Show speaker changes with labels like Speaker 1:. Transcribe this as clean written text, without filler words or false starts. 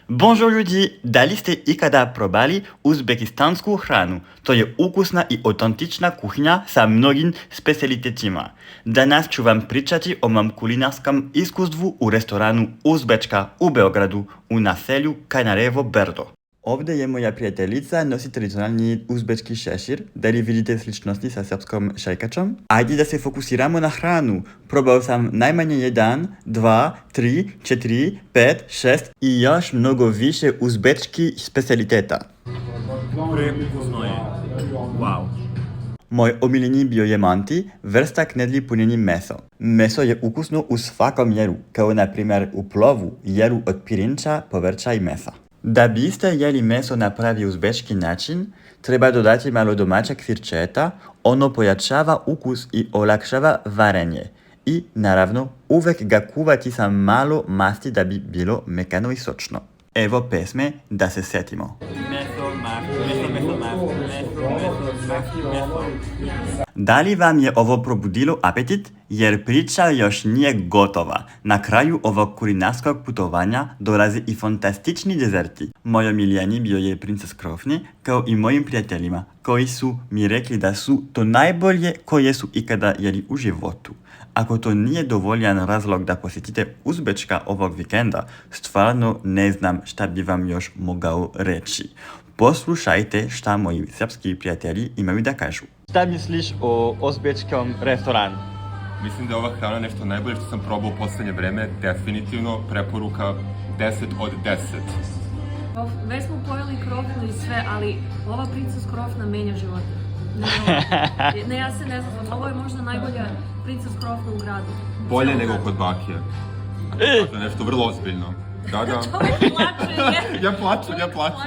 Speaker 1: Bonjour ljudi, da li ste ikada probali uzbekistansku hranu? To je ukusna i autentična kuhinja sa mnogim specialitetima. Danas ću vam pričati o mom kulinarskom iskustvu u restoranu Uzbechka u Beogradu u naselju Kanarevo Brdo. Ovdje je moja prijateljica, nosi tradicionalni uzbečki šešir, da li vidite sličnosti sa srpskom šajkačom? Ajde da se fokusiramo na hranu. Probao sam najmanje 1, 2, 3, 4, 5, 6 i još mnogo više uzbečkih specialiteta.
Speaker 2: Preukusno je. Wow.
Speaker 1: Moj omiljeni bio je manti, vrsta knedli punjeni meso. Meso je ukusno u svakom jeru, kao na primjer u plovu, jeru od pirinča, povrća i mesa. Da biste jeli meso na pravi uzbečki način, treba dodati malo domaćeg sirčeta, ono pojačava ukus i olakšava varenje. I, naravno, uvek ga kuvati sa malo masti da bi bilo mekano i sočno. Evo pesme da se setimo. Da li vam je ovo probudilo apetit? Jer priča još nije gotova. Na kraju ovog kulinarskog putovanja dolaze i fantastični dezerti. Moj omiljeni bio je princes krofne, kao i mojim prijateljima, koji su mi rekli da su to najbolje koje su ikada jeli u životu. Ako to nije dovoljan razlog da posjetite Uzbečka ovog vikenda, stvarno ne znam šta bi vam još mogao reći. Poslušajte šta moji srpski prijatelji imaju da kažu. Šta misliš o uzbečkom restoranu?
Speaker 3: Mislim da je ova hrana nešto najbolje što sam probao u poslednje vreme, definitivno preporuka 10 od 10.
Speaker 4: Već smo pojeli krofnu i sve, ali ova princess krofna menja život. Ne, ja se ne znam, ovo je možda najbolja princess krofna u gradu.
Speaker 3: Bolje nego kod bakije. To je nešto vrlo ozbiljno. Da.
Speaker 4: Čovjek plače,
Speaker 3: Ja plačem.